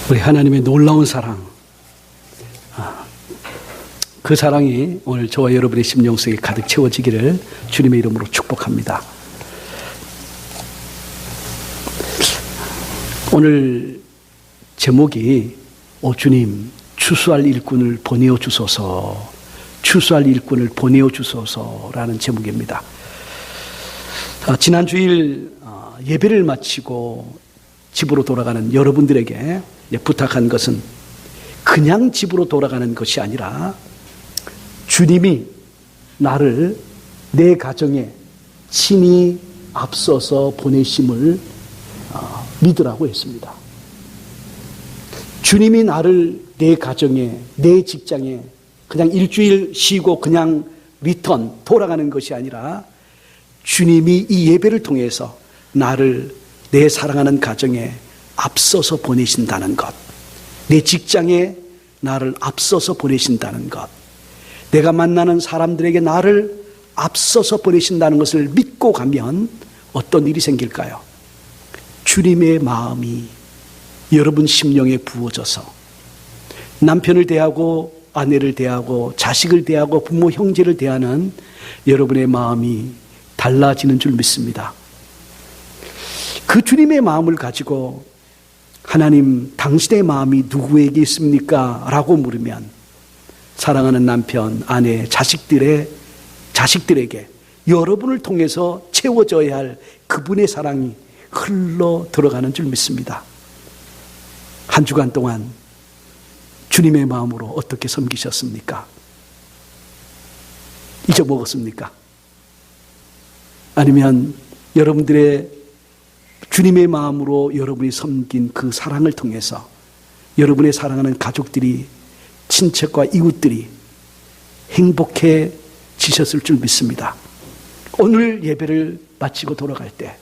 우리 하나님의 놀라운 사랑, 그 사랑이 오늘 저와 여러분의 심령 속에 가득 채워지기를 주님의 이름으로 축복합니다. 오늘 제목이 주님 추수할 일꾼을 보내어 주소서, 추수할 일꾼을 보내어 주소서라는 제목입니다. 지난 주일 예배를 마치고 집으로 돌아가는 여러분들에게 부탁한 것은 그냥 집으로 돌아가는 것이 아니라 주님이 나를 내 가정에 친히 앞서서 보내심을 믿으라고 했습니다. 주님이 나를 내 가정에, 내 직장에 그냥 일주일 쉬고 그냥 돌아가는 것이 아니라 주님이 이 예배를 통해서 나를 내 사랑하는 가정에 앞서서 보내신다는 것, 내 직장에 나를 앞서서 보내신다는 것, 내가 만나는 사람들에게 나를 앞서서 보내신다는 것을 믿고 가면 어떤 일이 생길까요? 주님의 마음이 여러분 심령에 부어져서 남편을 대하고 아내를 대하고 자식을 대하고 부모 형제를 대하는 여러분의 마음이 달라지는 줄 믿습니다. 그 주님의 마음을 가지고 하나님, 당신의 마음이 누구에게 있습니까? 라고 물으면 사랑하는 남편, 아내, 자식들에게 여러분을 통해서 채워져야 할 그분의 사랑이 흘러 들어가는 줄 믿습니다. 한 주간 동안 주님의 마음으로 어떻게 섬기셨습니까? 잊어먹었습니까? 아니면 여러분들의 주님의 마음으로 여러분이 섬긴 그 사랑을 통해서 여러분의 사랑하는 가족들이, 친척과 이웃들이 행복해지셨을 줄 믿습니다. 오늘 예배를 마치고 돌아갈 때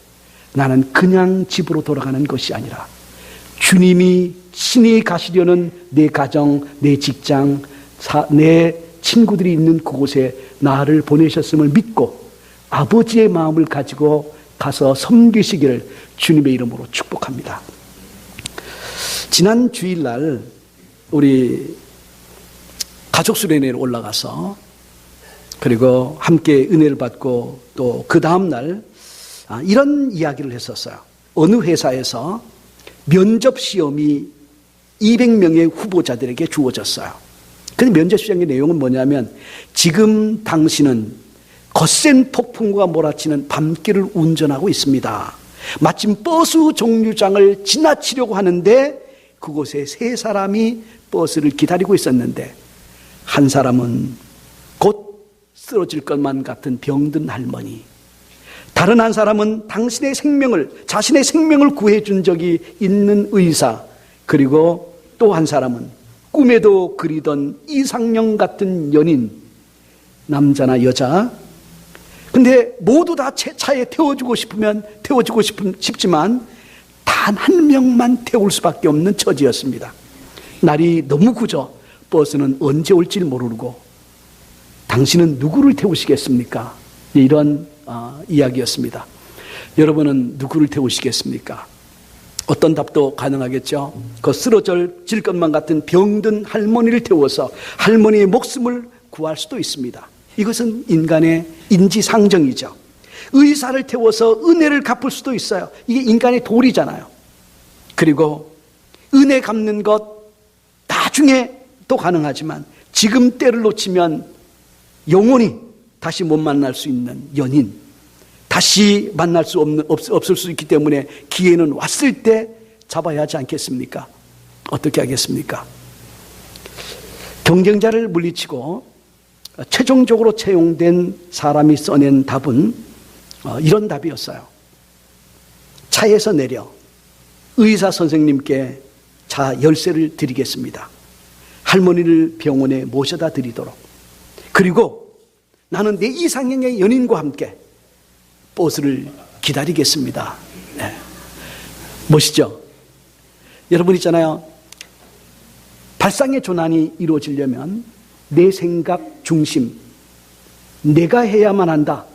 나는 그냥 집으로 돌아가는 것이 아니라 주님이 친히 가시려는 내 가정, 내 직장, 내 친구들이 있는 그곳에 나를 보내셨음을 믿고 아버지의 마음을 가지고 가서 섬기시기를 주님의 이름으로 축복합니다. 지난 주일날 우리 가족 수련회에 올라가서 그리고 함께 은혜를 받고 또 그 다음날 이런 이야기를 했었어요. 어느 회사에서 면접 시험이 200명의 후보자들에게 주어졌어요. 근데 면접 시험의 내용은 뭐냐면 지금 당신은 거센 폭풍과 몰아치는 밤길을 운전하고 있습니다. 마침 버스 정류장을 지나치려고 하는데 그곳에 세 사람이 버스를 기다리고 있었는데 한 사람은 곧 쓰러질 것만 같은 병든 할머니, 다른 한 사람은 자신의 생명을 구해준 적이 있는 의사, 그리고 또 한 사람은 꿈에도 그리던 이상형 같은 연인, 남자나 여자. 근데 모두 다 차에 태워주고 싶지만 단 한 명만 태울 수밖에 없는 처지였습니다. 날이 너무 굳어 버스는 언제 올지 모르고 당신은 누구를 태우시겠습니까? 이런 이야기였습니다. 여러분은 누구를 태우시겠습니까? 어떤 답도 가능하겠죠. 그 쓰러질 것만 같은 병든 할머니를 태워서 할머니의 목숨을 구할 수도 있습니다. 이것은 인간의 인지상정이죠. 의사를 태워서 은혜를 갚을 수도 있어요. 이게 인간의 도리잖아요. 그리고 은혜 갚는 것 나중에 또 가능하지만 지금 때를 놓치면 영원히 다시 못 만날 수 있는 연인, 다시 만날 수 없을 수 있기 때문에 기회는 왔을 때 잡아야 하지 않겠습니까? 어떻게 하겠습니까? 경쟁자를 물리치고 최종적으로 채용된 사람이 써낸 답은 이런 답이었어요. 차에서 내려 의사 선생님께 차 열쇠를 드리겠습니다. 할머니를 병원에 모셔다 드리도록. 그리고 나는 내 이상형의 연인과 함께 버스를 기다리겠습니다. 네. 멋있죠? 여러분 있잖아요. 발상의 전환이 이루어지려면 내 생각 중심, 내가 해야만 한다,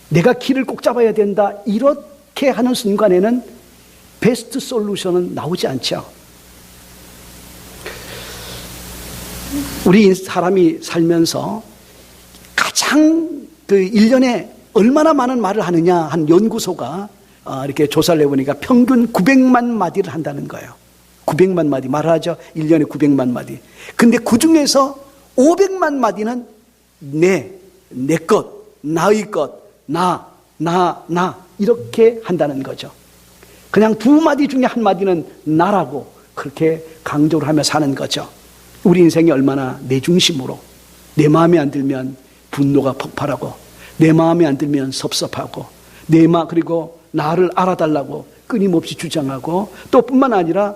내가 길을 꼭 잡아야 된다, 이렇게 하는 순간에는 베스트 솔루션은 나오지 않죠. 우리 사람이 살면서 가장 1년에 얼마나 많은 말을 하느냐 한 연구소가 이렇게 조사를 해보니까 평균 900만 마디를 한다는 거예요. 900만 마디 말을 하죠. 1년에 900만 마디. 근데 그 중에서 500만 마디는 내 것, 나의 것, 나 이렇게 한다는 거죠. 그냥 두 마디 중에 한 마디는 나라고 그렇게 강조를 하며 사는 거죠. 우리 인생이 얼마나 내 중심으로, 내 마음에 안 들면 분노가 폭발하고, 내 마음에 안 들면 섭섭하고, 그리고 나를 알아달라고 끊임없이 주장하고, 또 뿐만 아니라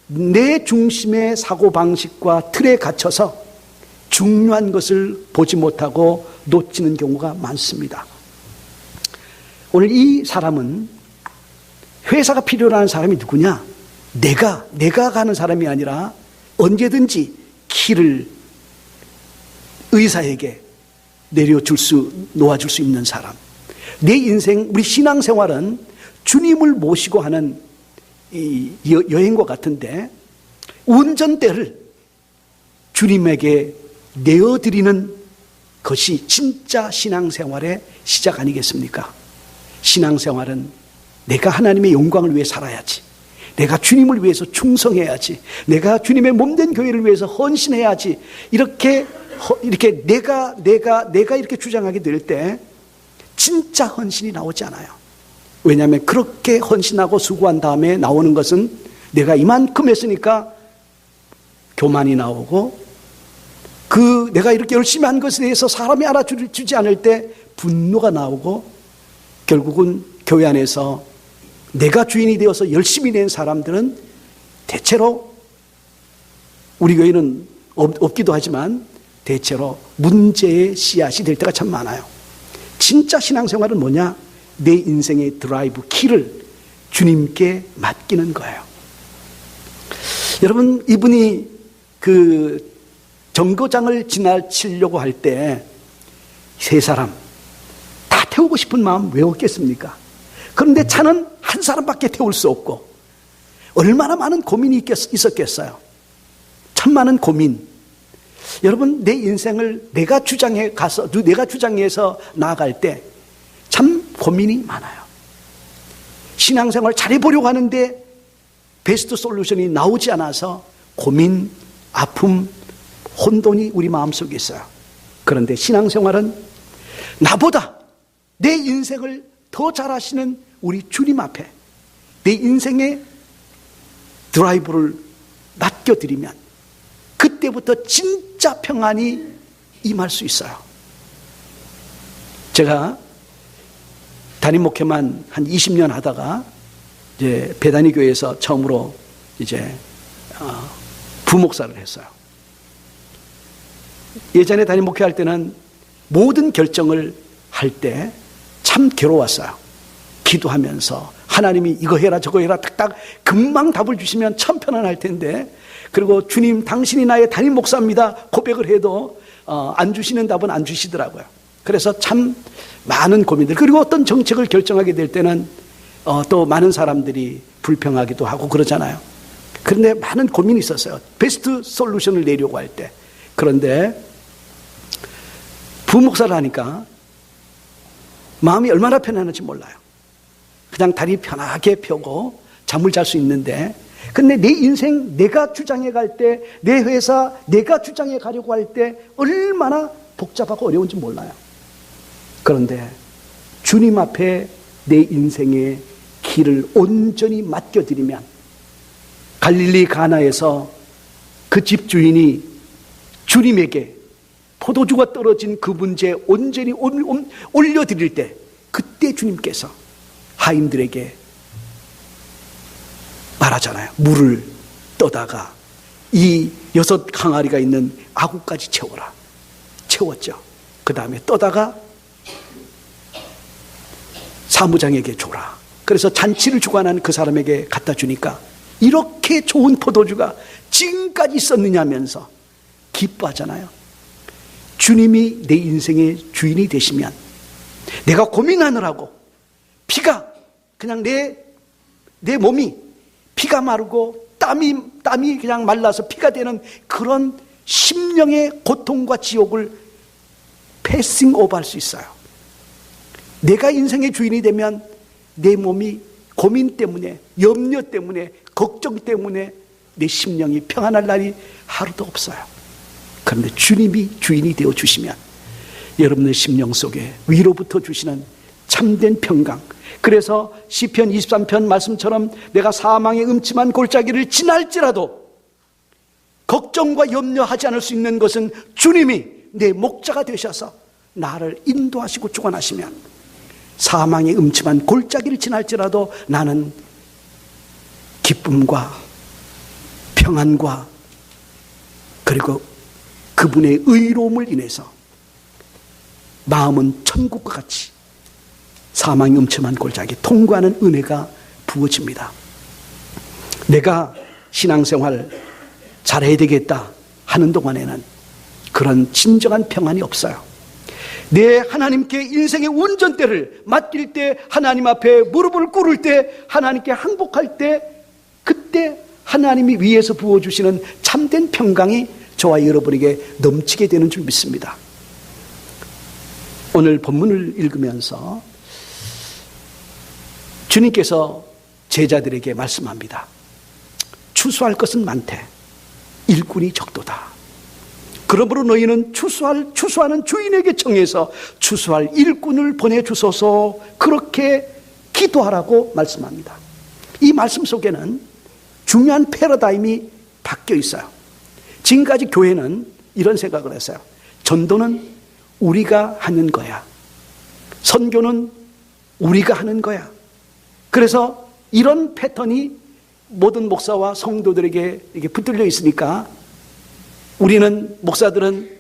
내 중심의 사고방식과 틀에 갇혀서 중요한 것을 보지 못하고 놓치는 경우가 많습니다. 오늘 이 사람은 회사가 필요로 하는 사람이 누구냐? 내가 가는 사람이 아니라 언제든지 키를 의사에게 놓아줄 수 있는 사람. 내 인생, 우리 신앙생활은 주님을 모시고 하는 이 여행과 같은데 운전대를 주님에게 내어드리는 것이 진짜 신앙생활의 시작 아니겠습니까? 신앙생활은 내가 하나님의 영광을 위해 살아야지, 내가 주님을 위해서 충성해야지, 내가 주님의 몸된 교회를 위해서 헌신해야지, 이렇게 내가 이렇게 주장하게 될 때 진짜 헌신이 나오지 않아요. 왜냐하면 그렇게 헌신하고 수고한 다음에 나오는 것은 내가 이만큼 했으니까 교만이 나오고, 내가 이렇게 열심히 한 것에 대해서 사람이 알아주지 않을 때 분노가 나오고, 결국은 교회 안에서 내가 주인이 되어서 열심히 낸 사람들은 대체로, 우리 교회는 없기도 하지만 대체로 문제의 씨앗이 될 때가 참 많아요. 진짜 신앙생활은 뭐냐? 내 인생의 드라이브 키를 주님께 맡기는 거예요. 여러분, 이분이 그 정거장을 지나치려고 할 때 세 사람 다 태우고 싶은 마음 왜 없겠습니까? 그런데 차는 한 사람밖에 태울 수 없고 얼마나 많은 고민이 있었겠어요. 참 많은 고민. 여러분, 내 인생을 내가 주장해서 나아갈 때 참 고민이 많아요. 신앙생활 잘해보려고 하는데 베스트 솔루션이 나오지 않아서 고민, 아픔, 혼돈이 우리 마음속에 있어요. 그런데 신앙생활은 나보다 내 인생을 더 잘하시는 우리 주님 앞에 내 인생의 드라이브를 맡겨드리면 그때부터 진짜 평안이 임할 수 있어요. 제가 담임 목회만 한 20년 하다가 이제 배단위 교회에서 처음으로 이제 부목사를 했어요. 예전에 담임 목회할 때는 모든 결정을 할 때 참 괴로웠어요. 기도하면서 하나님이 이거 해라 저거 해라 딱딱 금방 답을 주시면 참 편안할 텐데, 그리고 주님 당신이 나의 담임 목사입니다 고백을 해도 안 주시는 답은 안 주시더라고요. 그래서 참 많은 고민들, 그리고 어떤 정책을 결정하게 될 때는 또 많은 사람들이 불평하기도 하고 그러잖아요. 그런데 많은 고민이 있었어요. 베스트 솔루션을 내려고 할 때. 그런데 부목사를 하니까 마음이 얼마나 편안한지 몰라요. 그냥 다리 편하게 펴고 잠을 잘 수 있는데, 근데 내 인생 내가 주장해 갈 때, 내 회사 내가 주장해 가려고 할 때 얼마나 복잡하고 어려운지 몰라요. 그런데 주님 앞에 내 인생의 길을 온전히 맡겨드리면, 갈릴리 가나에서 그 집주인이 주님에게 포도주가 떨어진 그 문제에 온전히 올려드릴 때, 그때 주님께서 하인들에게 말하잖아요. 물을 떠다가 이 6 항아리가 있는 아구까지 채워라. 채웠죠. 그 다음에 떠다가 사무장에게 줘라. 그래서 잔치를 주관한 그 사람에게 갖다 주니까 이렇게 좋은 포도주가 지금까지 있었느냐면서 기뻐하잖아요. 주님이 내 인생의 주인이 되시면 내가 고민하느라고 피가 그냥 내 몸이 피가 마르고 땀이 그냥 말라서 피가 되는 그런 심령의 고통과 지옥을 패싱 오버할 수 있어요. 내가 인생의 주인이 되면 내 몸이 고민 때문에, 염려 때문에, 걱정 때문에 내 심령이 평안할 날이 하루도 없어요. 그런데 주님이 주인이 되어 주시면 여러분의 심령 속에 위로부터 주시는 참된 평강. 그래서 시편 23편 말씀처럼 내가 사망의 음침한 골짜기를 지날지라도 걱정과 염려하지 않을 수 있는 것은 주님이 내 목자가 되셔서 나를 인도하시고 주관하시면 사망의 음침한 골짜기를 지날지라도 나는 기쁨과 평안과 그리고 그분의 의로움을 인해서 마음은 천국과 같이 사망의 음침한 골짜기 통과하는 은혜가 부어집니다. 내가 신앙생활 잘해야 되겠다 하는 동안에는 그런 진정한 평안이 없어요. 내 하나님께 인생의 운전대를 맡길 때, 하나님 앞에 무릎을 꿇을 때, 하나님께 항복할 때, 그때 하나님이 위에서 부어주시는 참된 평강이 저와 여러분에게 넘치게 되는 줄 믿습니다. 오늘 본문을 읽으면서 주님께서 제자들에게 말씀합니다. 추수할 것은 많되 일꾼이 적도다. 그러므로 너희는 추수하는 주인에게 청해서 추수할 일꾼을 보내주소서, 그렇게 기도하라고 말씀합니다. 이 말씀 속에는 중요한 패러다임이 바뀌어 있어요. 지금까지 교회는 이런 생각을 했어요. 전도는 우리가 하는 거야. 선교는 우리가 하는 거야. 그래서 이런 패턴이 모든 목사와 성도들에게 이렇게 붙들려 있으니까 우리는, 목사들은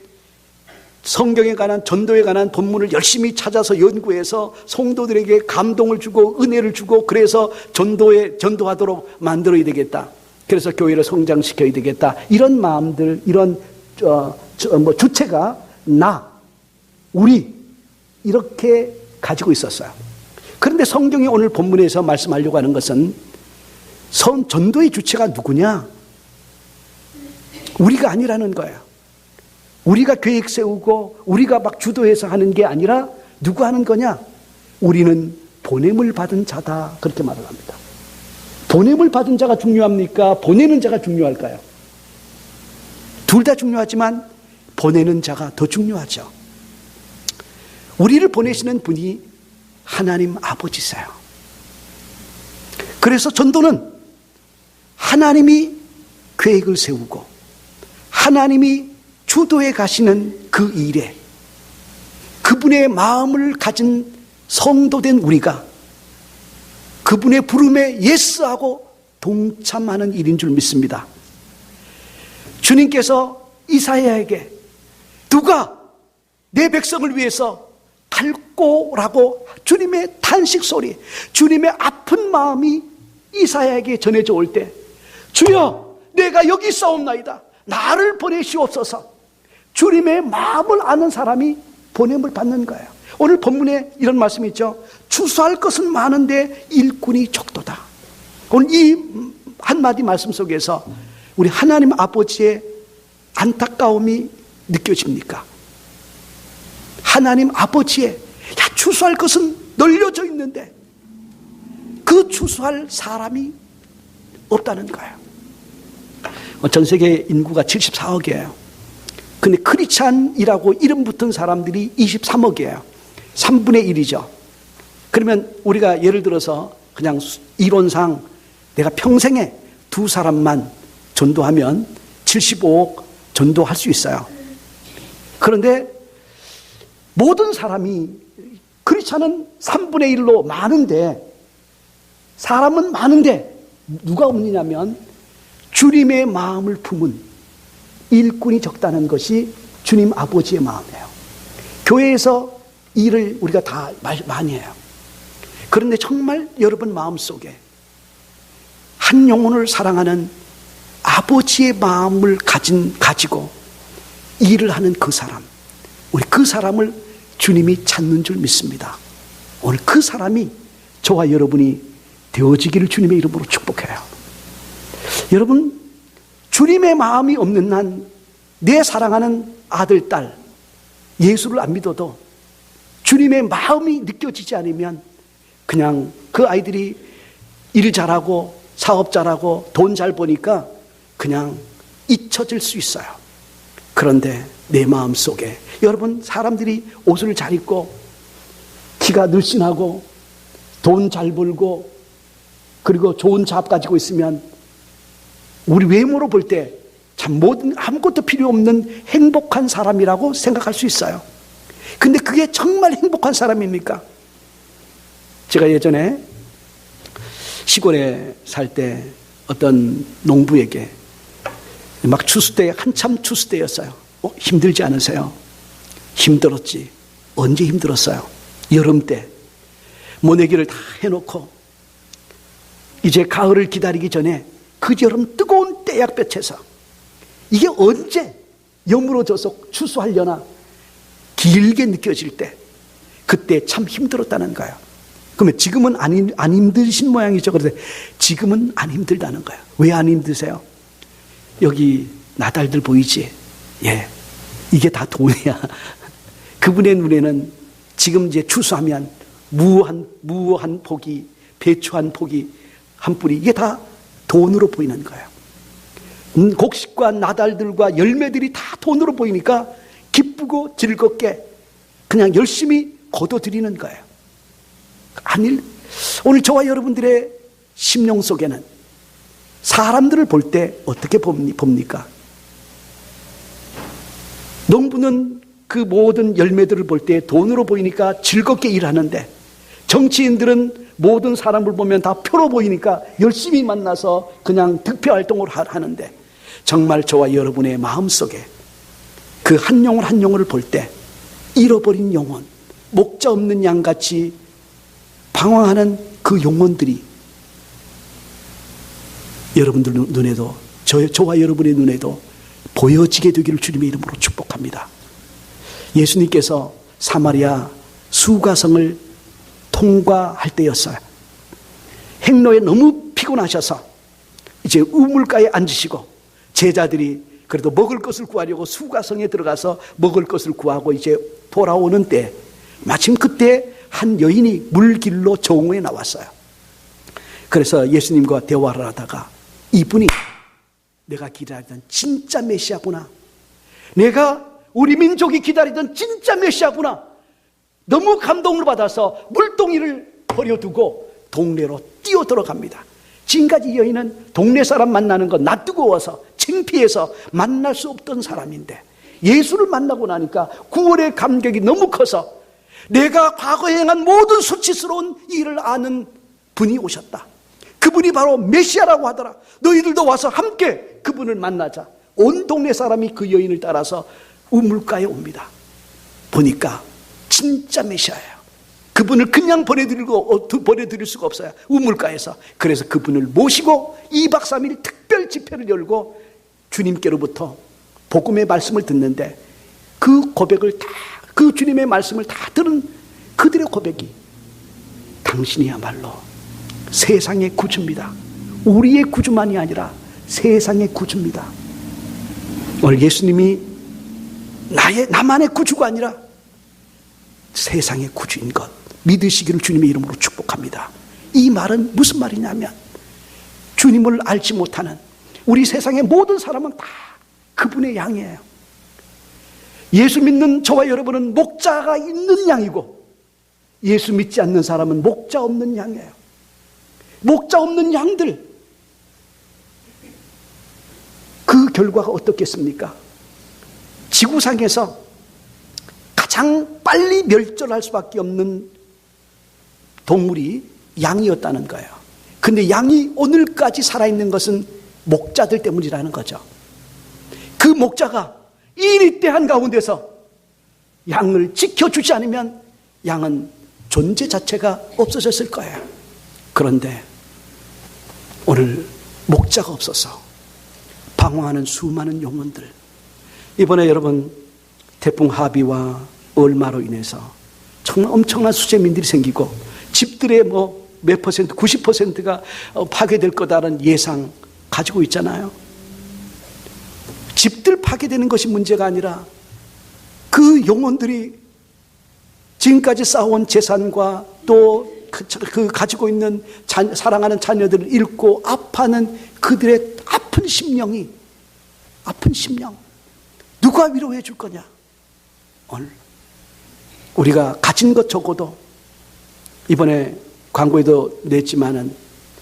성경에 관한, 전도에 관한 본문을 열심히 찾아서 연구해서 성도들에게 감동을 주고 은혜를 주고, 그래서 전도하도록 만들어야 되겠다. 그래서 교회를 성장시켜야 되겠다. 이런 마음들, 이런 주체가 우리 이렇게 가지고 있었어요. 그런데 성경이 오늘 본문에서 말씀하려고 하는 것은 전도의 주체가 누구냐? 우리가 아니라는 거예요. 우리가 계획 세우고 우리가 막 주도해서 하는 게 아니라 누구 하는 거냐? 우리는 보냄을 받은 자다, 그렇게 말을 합니다. 보냄을 받은 자가 중요합니까? 보내는 자가 중요할까요? 둘 다 중요하지만 보내는 자가 더 중요하죠. 우리를 보내시는 분이 하나님 아버지세요. 그래서 전도는 하나님이 계획을 세우고 하나님이 주도해 가시는 그 일에 그분의 마음을 가진 성도된 우리가 그분의 부름에 예스하고 동참하는 일인 줄 믿습니다. 주님께서 이사야에게 누가 내 백성을 위해서 갈고라고, 주님의 탄식 소리, 주님의 아픈 마음이 이사야에게 전해져 올 때, 주여 내가 여기 있사옵나이다, 나를 보내시옵소서, 주님의 마음을 아는 사람이 보냄을 받는 거예요. 오늘 본문에 이런 말씀이 있죠. 추수할 것은 많은데 일꾼이 적도다. 오늘 이 한마디 말씀 속에서 우리 하나님 아버지의 안타까움이 느껴집니까? 하나님 아버지의, 추수할 것은 널려져 있는데 그 추수할 사람이 없다는 거예요. 전 세계 인구가 74억이에요. 근데 크리스찬이라고 이름 붙은 사람들이 23억이에요. 3분의 1이죠. 그러면 우리가 예를 들어서 그냥 이론상 내가 평생에 두 사람만 전도하면 75억 전도할 수 있어요. 그런데 모든 사람이, 크리스찬은 3분의 1로 많은데, 사람은 많은데 누가 없느냐면 주님의 마음을 품은 일꾼이 적다는 것이 주님 아버지의 마음이에요. 교회에서 일을 우리가 다 많이 해요. 그런데 정말 여러분 마음속에 한 영혼을 사랑하는 아버지의 마음을 가지고 일을 하는 그 사람, 우리 그 사람을 주님이 찾는 줄 믿습니다. 오늘 그 사람이 저와 여러분이 되어지기를 주님의 이름으로 축복해요. 여러분, 주님의 마음이 없는 한 내 사랑하는 아들, 딸, 예수를 안 믿어도 주님의 마음이 느껴지지 않으면 그냥 그 아이들이 일 잘하고 사업 잘하고 돈 잘 버니까 그냥 잊혀질 수 있어요. 그런데 내 마음 속에, 여러분, 사람들이 옷을 잘 입고 키가 늘씬하고 돈 잘 벌고 그리고 좋은 잡 가지고 있으면 우리 외모로 볼 때 참 아무것도 필요 없는 행복한 사람이라고 생각할 수 있어요. 근데 그게 정말 행복한 사람입니까? 제가 예전에 시골에 살 때 어떤 농부에게 막 추수 때, 한참 추수 때였어요. 힘들지 않으세요? 힘들었지. 언제 힘들었어요? 여름 때 모내기를 다 해놓고 이제 가을을 기다리기 전에 그 여름 뜨거운 때약볕에서 이게 언제 여물어져서 추수하려나 길게 느껴질 때, 그때 참 힘들었다는 거예요. 그러면 지금은 안 힘드신 모양이죠. 그런데 지금은 안 힘들다는 거예요. 왜 안 힘드세요? 여기 나달들 보이지? 예, 이게 다 돈이야. 그분의 눈에는 지금 이제 추수하면 무 한 포기, 배추 한 포기, 한 뿌리, 이게 다 돈으로 보이는 거예요. 곡식과 나달들과 열매들이 다 돈으로 보이니까 기쁘고 즐겁게 그냥 열심히 거둬들이는 거예요. 오늘 저와 여러분들의 심령 속에는 사람들을 볼 때 어떻게 봅니까? 농부는 그 모든 열매들을 볼 때 돈으로 보이니까 즐겁게 일하는데, 정치인들은 모든 사람을 보면 다 표로 보이니까 열심히 만나서 그냥 득표활동을 하는데, 정말 저와 여러분의 마음속에 그 한 영혼 한 영혼을 볼 때 잃어버린 영혼, 목자 없는 양같이 방황하는 그 영혼들이 여러분들 눈에도, 저와 여러분의 눈에도 보여지게 되기를 주님의 이름으로 축복합니다. 예수님께서 사마리아 수가성을 통과할 때였어요. 행로에 너무 피곤하셔서 이제 우물가에 앉으시고, 제자들이 그래도 먹을 것을 구하려고 수가성에 들어가서 먹을 것을 구하고 이제 돌아오는 때, 마침 그때 한 여인이 물길로 정오에 나왔어요. 그래서 예수님과 대화를 하다가 이분이 내가 기다리던 진짜 메시아구나, 내가 우리 민족이 기다리던 진짜 메시아구나, 너무 감동을 받아서 물동이를 버려두고 동네로 뛰어 들어갑니다. 지금까지 이 여인은 동네 사람 만나는 거 낯뜨거워서 창피해서 만날 수 없던 사람인데, 예수를 만나고 나니까 구원의 감격이 너무 커서 내가 과거에 행한 모든 수치스러운 일을 아는 분이 오셨다, 그분이 바로 메시아라고 하더라, 너희들도 와서 함께 그분을 만나자. 온 동네 사람이 그 여인을 따라서 우물가에 옵니다. 보니까 진짜 메시아예요. 그분을 그냥 보내드릴 수가 없어요, 우물가에서. 그래서 그분을 모시고 2박 3일 특별 집회를 열고 주님께로부터 복음의 말씀을 듣는데, 그 고백을 다, 그 주님의 말씀을 다 들은 그들의 고백이 당신이야말로 세상의 구주입니다. 우리의 구주만이 아니라 세상의 구주입니다. 오늘 예수님이 나만의 구주가 아니라 세상의 구주인 것 믿으시기를 주님의 이름으로 축복합니다. 이 말은 무슨 말이냐면, 주님을 알지 못하는 우리 세상의 모든 사람은 다 그분의 양이에요. 예수 믿는 저와 여러분은 목자가 있는 양이고, 예수 믿지 않는 사람은 목자 없는 양이에요. 목자 없는 양들, 그 결과가 어떻겠습니까? 지구상에서 가장 빨리 멸절할 수밖에 없는 동물이 양이었다는 거예요. 근데 양이 오늘까지 살아있는 것은 목자들 때문이라는 거죠. 그 목자가 이 위대한 가운데서 양을 지켜주지 않으면 양은 존재 자체가 없어졌을 거예요. 그런데 오늘 목자가 없어서 방황하는 수많은 영혼들, 이번에 여러분 태풍 하비와 얼마로 인해서 정말 엄청난 수재민들이 생기고 집들의 몇 퍼센트, 90%가 파괴될 거다라는 예상, 가지고 있잖아요. 집들 파괴되는 것이 문제가 아니라 그 영혼들이 지금까지 쌓아온 재산과 또 그 가지고 있는 사랑하는 자녀들을 잃고 아파하는 그들의 아픈 심령, 누가 위로해 줄 거냐? 오늘 우리가 가진 것 적어도 이번에 광고에도 냈지만은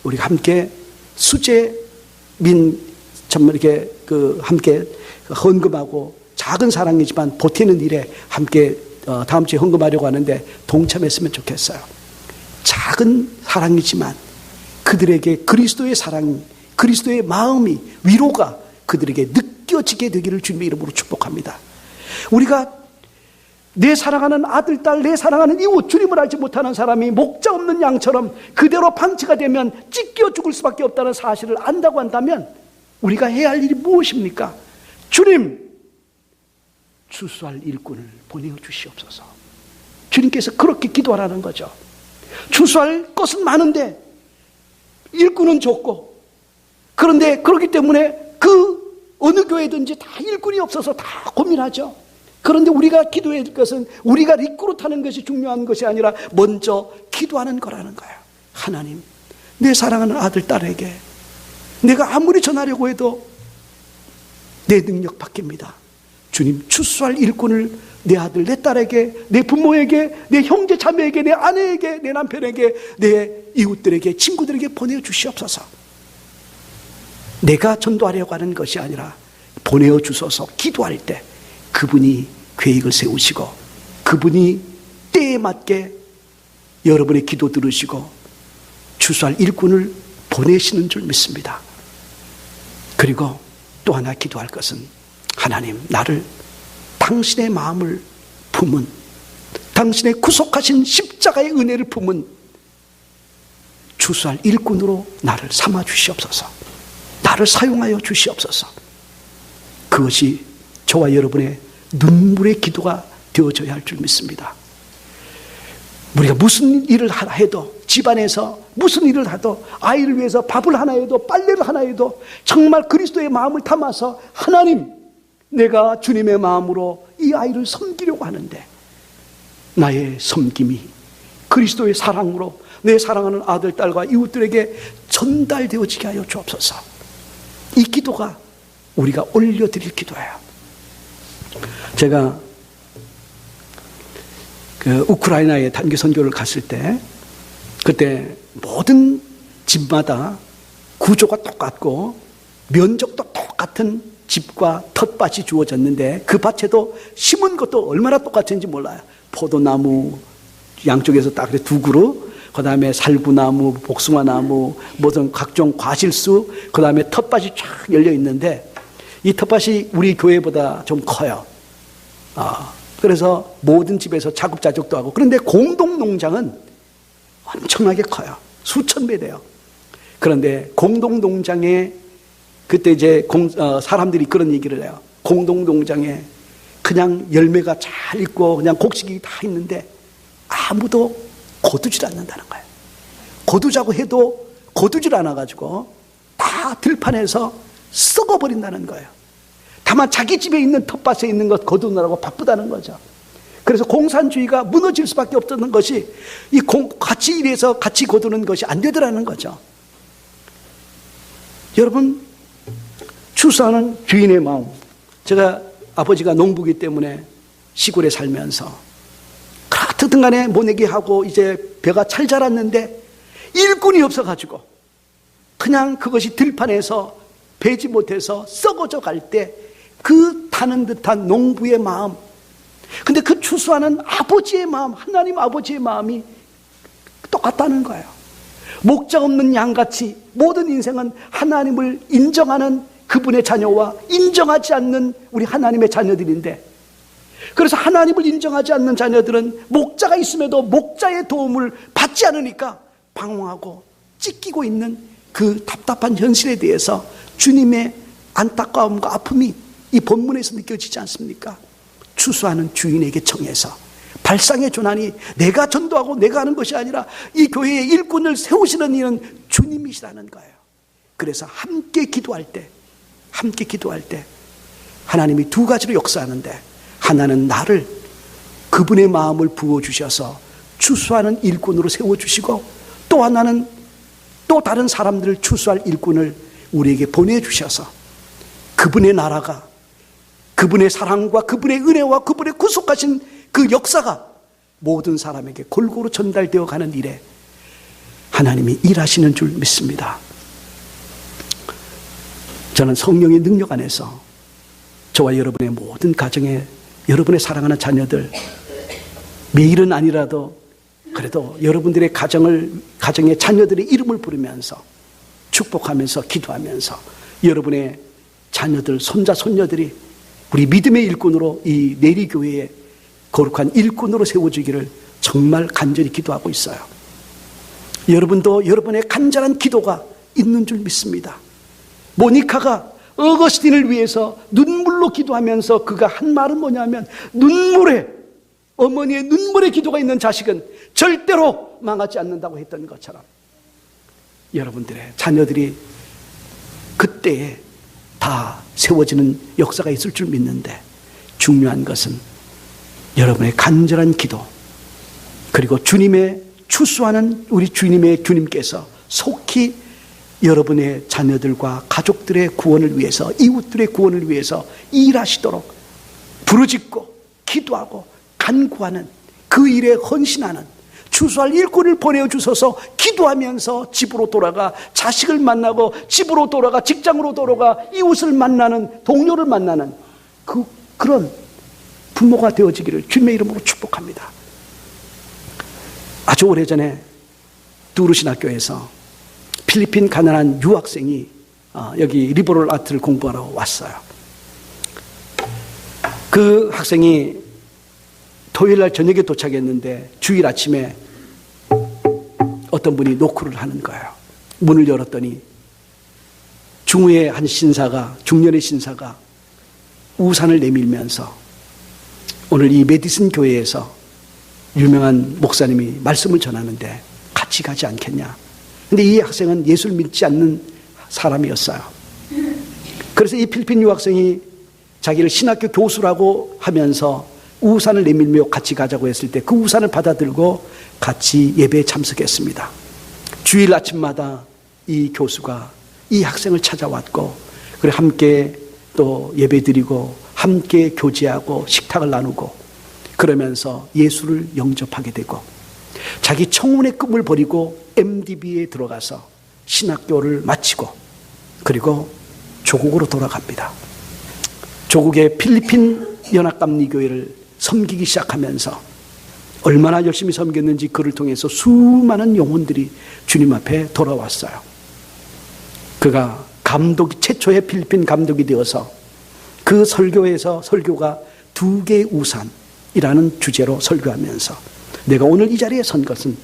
우리가 함께 수재민 정말 이렇게 함께 헌금하고 작은 사랑이지만 보태는 일에 함께 다음 주에 헌금하려고 하는데 동참했으면 좋겠어요. 작은 사랑이지만 그들에게 그리스도의 사랑, 그리스도의 마음이, 위로가 그들에게 느껴지게 되기를 주님의 이름으로 축복합니다. 우리가 내 사랑하는 아들, 딸, 내 사랑하는 이웃, 주님을 알지 못하는 사람이 목자 없는 양처럼 그대로 방치가 되면 찢겨 죽을 수밖에 없다는 사실을 안다고 한다면 우리가 해야 할 일이 무엇입니까? 주님, 추수할 일꾼을 보내어 주시옵소서. 주님께서 그렇게 기도하라는 거죠. 추수할 것은 많은데 일꾼은 적고, 그런데 그렇기 때문에 그 어느 교회든지 다 일꾼이 없어서 다 고민하죠. 그런데 우리가 기도해야 될 것은 우리가 리크루트하는 것이 중요한 것이 아니라 먼저 기도하는 거라는 거예요. 하나님, 내 사랑하는 아들, 딸에게 내가 아무리 전하려고 해도 내 능력 밖입니다. 주님, 추수할 일꾼을 내 아들, 내 딸에게, 내 부모에게, 내 형제 자매에게, 내 아내에게, 내 남편에게, 내 이웃들에게, 친구들에게 보내어 주시옵소서. 내가 전도하려고 하는 것이 아니라 보내어 주소서. 기도할 때 그분이 계획을 세우시고 그분이 때에 맞게 여러분의 기도 들으시고 추수할 일꾼을 보내시는 줄 믿습니다. 그리고 또 하나 기도할 것은, 하나님, 나를 당신의 마음을 품은, 당신의 구속하신 십자가의 은혜를 품은 추수할 일꾼으로 나를 삼아 주시옵소서. 나를 사용하여 주시옵소서. 그것이 저와 여러분의 눈물의 기도가 되어져야 할 줄 믿습니다. 우리가 무슨 일을 하라 해도, 집안에서 무슨 일을 하도, 아이를 위해서 밥을 하나 해도, 빨래를 하나 해도 정말 그리스도의 마음을 담아서, 하나님, 내가 주님의 마음으로 이 아이를 섬기려고 하는데 나의 섬김이 그리스도의 사랑으로 내 사랑하는 아들, 딸과 이웃들에게 전달되어지게 하여 주옵소서. 이 기도가 우리가 올려드릴 기도예요. 제가 우크라이나에 단기 선교를 갔을 때, 그때 모든 집마다 구조가 똑같고 면적도 똑같은 집과 텃밭이 주어졌는데 그 밭에도 심은 것도 얼마나 똑같은지 몰라요. 포도나무 양쪽에서 딱 두 그루, 그 다음에 살구나무, 복숭아나무, 무슨 각종 과실수, 그 다음에 텃밭이 쫙 열려 있는데 이 텃밭이 우리 교회보다 좀 커요. 그래서 모든 집에서 자급자족도 하고, 그런데 공동농장은 엄청나게 커요. 수천 배 돼요. 그런데 공동농장에 그때 이제 사람들이 그런 얘기를 해요. 공동농장에 그냥 열매가 잘 있고 그냥 곡식이 다 있는데 아무도 거두질 않는다는 거예요. 거두자고 해도 거두질 않아가지고 다 들판에서 썩어버린다는 거예요. 다만 자기 집에 있는 텃밭에 있는 것 거두느라고 바쁘다는 거죠. 그래서 공산주의가 무너질 수밖에 없었던 것이 같이 일해서 같이 거두는 것이 안 되더라는 거죠. 여러분, 추수하는 주인의 마음. 제가 아버지가 농부기 때문에 시골에 살면서 어떻든 간에 모내기 하고 이제 벼가 잘 자랐는데 일꾼이 없어가지고 그냥 그것이 들판에서 베지 못해서 썩어져 갈 때 그 타는 듯한 농부의 마음, 근데 그 추수하는 아버지의 마음, 하나님 아버지의 마음이 똑같다는 거예요. 목자 없는 양같이 모든 인생은 하나님을 인정하는 그분의 자녀와 인정하지 않는 우리 하나님의 자녀들인데, 그래서 하나님을 인정하지 않는 자녀들은 목자가 있음에도 목자의 도움을 받지 않으니까 방황하고 찢기고 있는 그 답답한 현실에 대해서 주님의 안타까움과 아픔이 이 본문에서 느껴지지 않습니까? 추수하는 주인에게 청해서 발상의 전환이 내가 전도하고 내가 하는 것이 아니라 이 교회의 일꾼을 세우시는 이는 주님이시라는 거예요. 그래서 함께 기도할 때 하나님이 두 가지로 역사하는데, 하나는 나를, 그분의 마음을 부어주셔서 추수하는 일꾼으로 세워주시고, 또 하나는 또 다른 사람들을 추수할 일꾼을 우리에게 보내주셔서 그분의 나라가, 그분의 사랑과 그분의 은혜와 그분의 구속하신 그 역사가 모든 사람에게 골고루 전달되어 가는 일에 하나님이 일하시는 줄 믿습니다. 저는 성령의 능력 안에서 저와 여러분의 모든 가정에, 여러분의 사랑하는 자녀들, 매일은 아니라도 그래도 여러분들의 가정의 자녀들의 이름을 부르면서 축복하면서 기도하면서 여러분의 자녀들, 손자, 손녀들이 우리 믿음의 일꾼으로 이 내리교회의 거룩한 일꾼으로 세워지기를 정말 간절히 기도하고 있어요. 여러분도 여러분의 간절한 기도가 있는 줄 믿습니다. 모니카가 어거스틴을 위해서 눈물로 기도하면서 그가 한 말은 뭐냐면, 어머니의 눈물의 기도가 있는 자식은 절대로 망하지 않는다고 했던 것처럼 여러분들의 자녀들이 그때에 다 세워지는 역사가 있을 줄 믿는데, 중요한 것은 여러분의 간절한 기도, 그리고 주님의 추수하는 우리 주님께서 속히 여러분의 자녀들과 가족들의 구원을 위해서, 이웃들의 구원을 위해서 일하시도록 부르짖고 기도하고 간구하는, 그 일에 헌신하는 추수할 일꾼을 보내주셔서 기도하면서 집으로 돌아가 자식을 만나고, 집으로 돌아가 직장으로 돌아가 이웃을 만나는, 동료를 만나는 그런 부모가 되어지기를 주님의 이름으로 축복합니다. 아주 오래전에 두루신학교에서 필리핀 가난한 유학생이 여기 리버럴 아트를 공부하러 왔어요. 그 학생이 토요일날 저녁에 도착했는데 주일 아침에 어떤 분이 노크를 하는 거예요. 문을 열었더니 중후의 한 신사가, 중년의 신사가 우산을 내밀면서 오늘 이 메디슨 교회에서 유명한 목사님이 말씀을 전하는데 같이 가지 않겠냐. 근데 이 학생은 예수를 믿지 않는 사람이었어요. 그래서 이 필리핀 유학생이 자기를 신학교 교수라고 하면서 우산을 내밀며 같이 가자고 했을 때 그 우산을 받아들고 같이 예배에 참석했습니다. 주일 아침마다 이 교수가 이 학생을 찾아왔고, 그리고 함께 또 예배드리고 함께 교제하고 식탁을 나누고 그러면서 예수를 영접하게 되고, 자기 청혼의 꿈을 버리고 MDB에 들어가서 신학교를 마치고 그리고 조국으로 돌아갑니다. 조국의 필리핀 연합감리교회를 섬기기 시작하면서 얼마나 열심히 섬겼는지 그를 통해서 수많은 영혼들이 주님 앞에 돌아왔어요. 그가 최초의 필리핀 감독이 되어서 그 설교에서 설교가 2개의 우산이라는 주제로 설교하면서, 내가 오늘 이 자리에 선 것은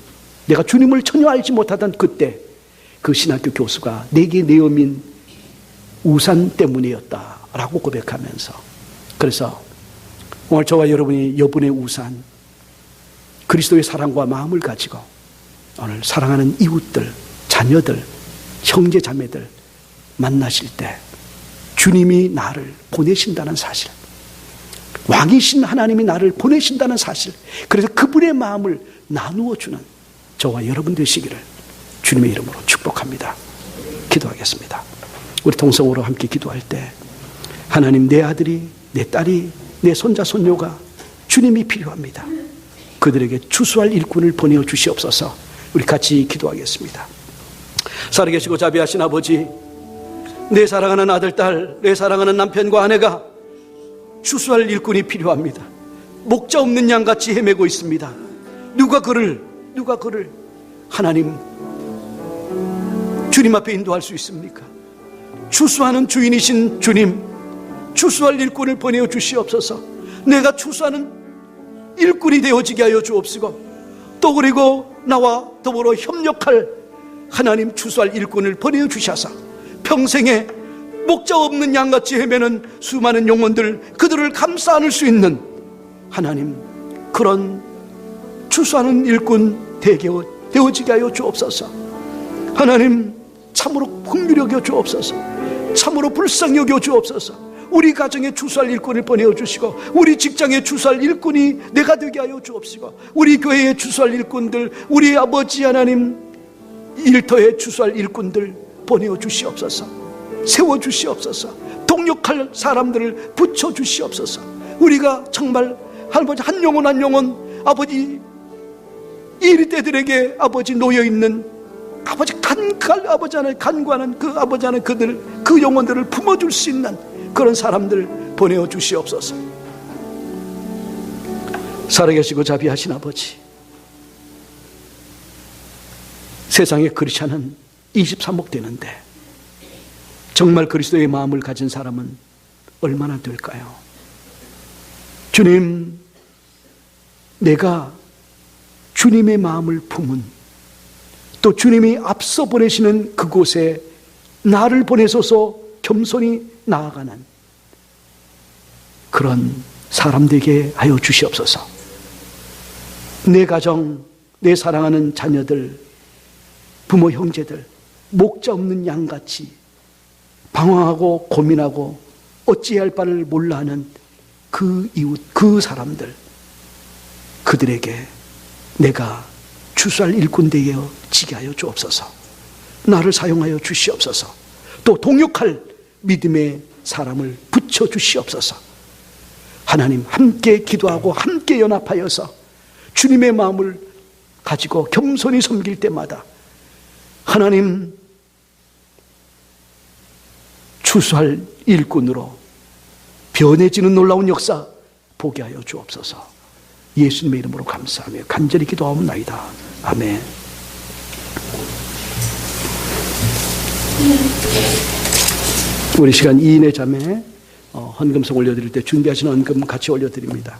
내가 주님을 전혀 알지 못하던 그때 그 신학교 교수가 내게 내어민 우산 때문이었다라고 고백하면서, 그래서 오늘 저와 여러분이 여분의 우산, 그리스도의 사랑과 마음을 가지고 오늘 사랑하는 이웃들, 자녀들, 형제 자매들 만나실 때 주님이 나를 보내신다는 사실, 왕이신 하나님이 나를 보내신다는 사실, 그래서 그분의 마음을 나누어 주는 저와 여러분 되시기를 주님의 이름으로 축복합니다. 기도하겠습니다. 우리 동성으로 함께 기도할 때, 하나님, 내 아들이, 내 딸이, 내 손자 손녀가 주님이 필요합니다. 그들에게 추수할 일꾼을 보내어 주시옵소서. 우리 같이 기도하겠습니다. 살아계시고 자비하신 아버지, 내 사랑하는 아들, 딸, 내 사랑하는 남편과 아내가 추수할 일꾼이 필요합니다. 목자 없는 양같이 헤매고 있습니다. 누가 그를 하나님 주님 앞에 인도할 수 있습니까? 추수하는 주인이신 주님, 추수할 일꾼을 보내어 주시옵소서. 내가 추수하는 일꾼이 되어지게 하여 주옵시고, 또 그리고 나와 더불어 협력할 하나님 추수할 일꾼을 보내어 주셔서 평생에 목자 없는 양같이 헤매는 수많은 영혼들, 그들을 감싸 안을 수 있는 하나님, 그런 추수하는 일꾼 되어지게 하여 주옵소서. 하나님, 참으로 긍휼히 여겨 주옵소서. 참으로 불쌍히 여겨 주옵소서. 우리 가정에 주수할 일꾼을 보내어 주시고, 우리 직장에 주수할 일꾼이 내가 되게 하여 주옵시고, 우리 교회에 주수할 일꾼들, 우리 아버지 하나님 일터에 주수할 일꾼들 보내어 주시옵소서. 세워 주시옵소서. 동력할 사람들을 붙여 주시옵소서. 우리가 정말 할아버지 한 영혼 한 영혼 아버지 이리떼들에게 아버지 놓여 있는 아버지 아버지 하나 간구하는 그 아버지 하나 그들 그 영혼들을 품어줄 수 있는 그런 사람들 보내어 주시옵소서. 살아계시고 자비하신 아버지, 세상에 크리스찬은 23억 되는데 정말 그리스도의 마음을 가진 사람은 얼마나 될까요? 주님, 내가 주님의 마음을 품은, 또 주님이 앞서 보내시는 그곳에 나를 보내소서 겸손히 나아가는 그런 사람 되게 하여 주시옵소서. 내 가정, 내 사랑하는 자녀들, 부모 형제들 목자 없는 양같이 방황하고 고민하고 어찌해야 할 바를 몰라하는 그 이웃, 그 사람들, 그들에게 내가 주수할 일꾼 되어 지게 하여 주옵소서. 나를 사용하여 주시옵소서. 또 동역할 믿음의 사람을 붙여 주시옵소서. 하나님, 함께 기도하고 함께 연합하여서 주님의 마음을 가지고 겸손히 섬길 때마다 하나님 주수할 일꾼으로 변해지는 놀라운 역사 보게 하여 주옵소서. 예수님의 이름으로 감사하며 간절히 기도하옵나이다. 아멘. 우리 시간 2인의 자매 헌금송 올려드릴 때 준비하신 헌금 같이 올려드립니다.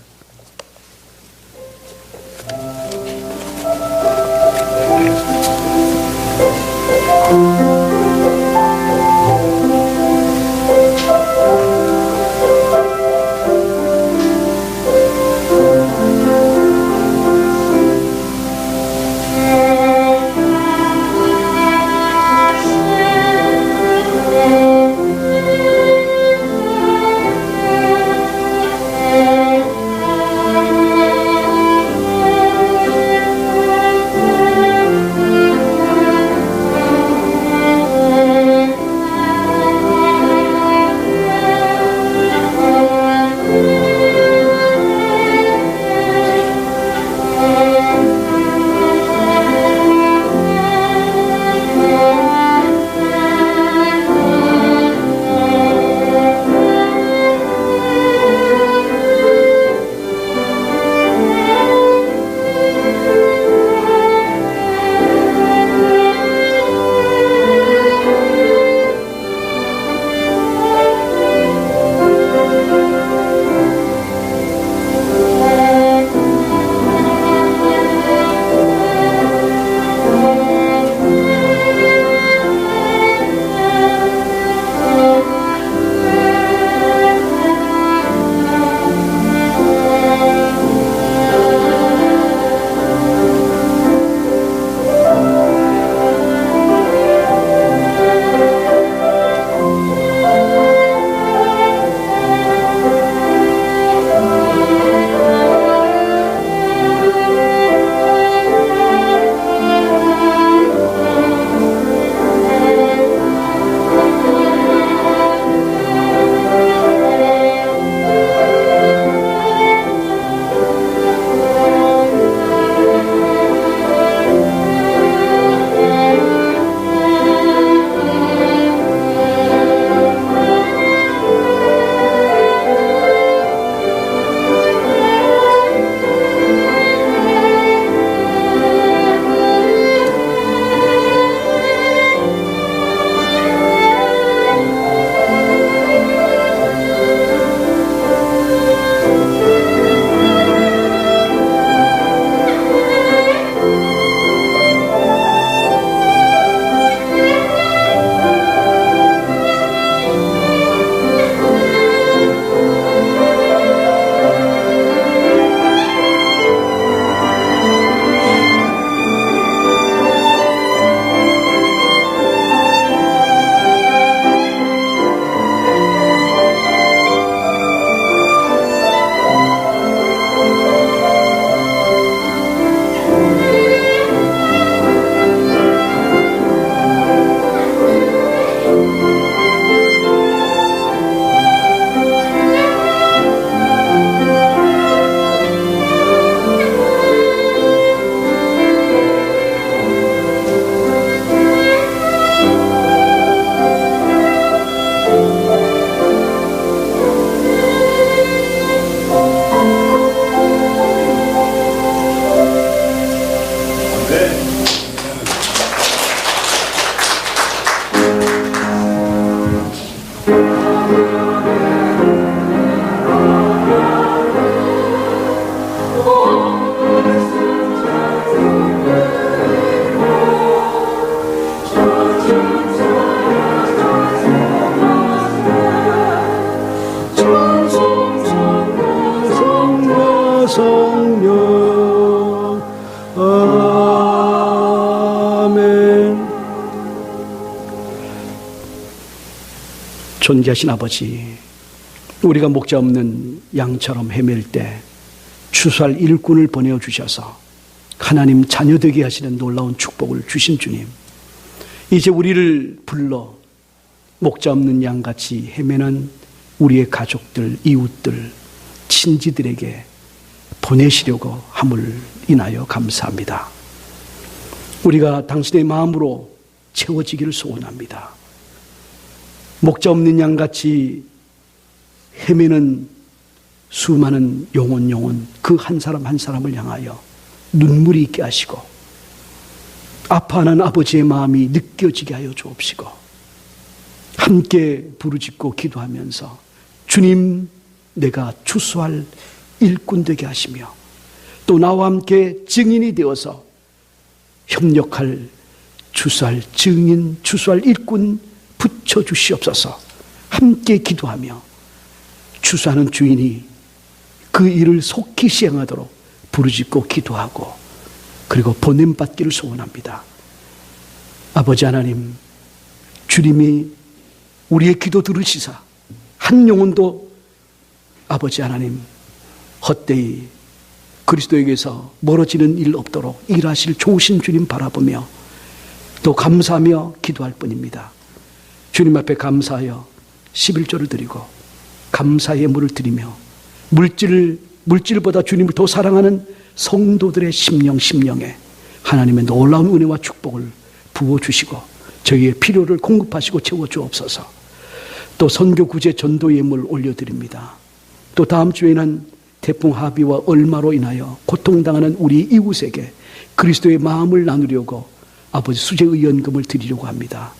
성령 아멘. 존귀하신 아버지, 우리가 목자 없는 양처럼 헤맬 때 추수할 일꾼을 보내주셔서 하나님 자녀 되게 하시는 놀라운 축복을 주신 주님, 이제 우리를 불러 목자 없는 양같이 헤매는 우리의 가족들, 이웃들, 친지들에게 보내시려고 함을 인하여 감사합니다. 우리가 당신의 마음으로 채워지기를 소원합니다. 목자 없는 양같이 헤매는 수많은 영혼 그 한 사람 한 사람을 향하여 눈물이 있게 하시고 아파하는 아버지의 마음이 느껴지게 하여 주옵시고 함께 부르짖고 기도하면서 주님, 내가 추수할 일꾼 되게 하시며 또 나와 함께 증인이 되어서 협력할 추수할 증인, 추수할 일꾼 붙여주시옵소서. 함께 기도하며 추수하는 주인이 그 일을 속히 시행하도록 부르짖고 기도하고 그리고 보냄받기를 소원합니다. 아버지 하나님, 주님이 우리의 기도 들으시사 한 영혼도 아버지 하나님 헛되이 그리스도에게서 멀어지는 일 없도록 일하실 좋으신 주님 바라보며 또 감사하며 기도할 뿐입니다. 주님 앞에 감사하여 11조를 드리고 감사의 예물을 드리며 물질보다 주님을 더 사랑하는 성도들의 심령에 하나님의 놀라운 은혜와 축복을 부어주시고 저희의 필요를 공급하시고 채워주옵소서. 또 선교 구제 전도 예물 올려드립니다. 또 다음 주에는 태풍 하비와 얼마로 인하여 고통당하는 우리 이웃에게 그리스도의 마음을 나누려고 아버지 수제의연금을 드리려고 합니다.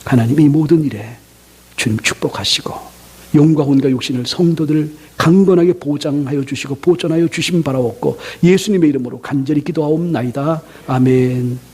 하나님, 이 모든 일에 주님 축복하시고 영과 혼과 육신을 성도들 강건하게 보장하여 주시고 보존하여 주심 바라옵고 예수님의 이름으로 간절히 기도하옵나이다. 아멘.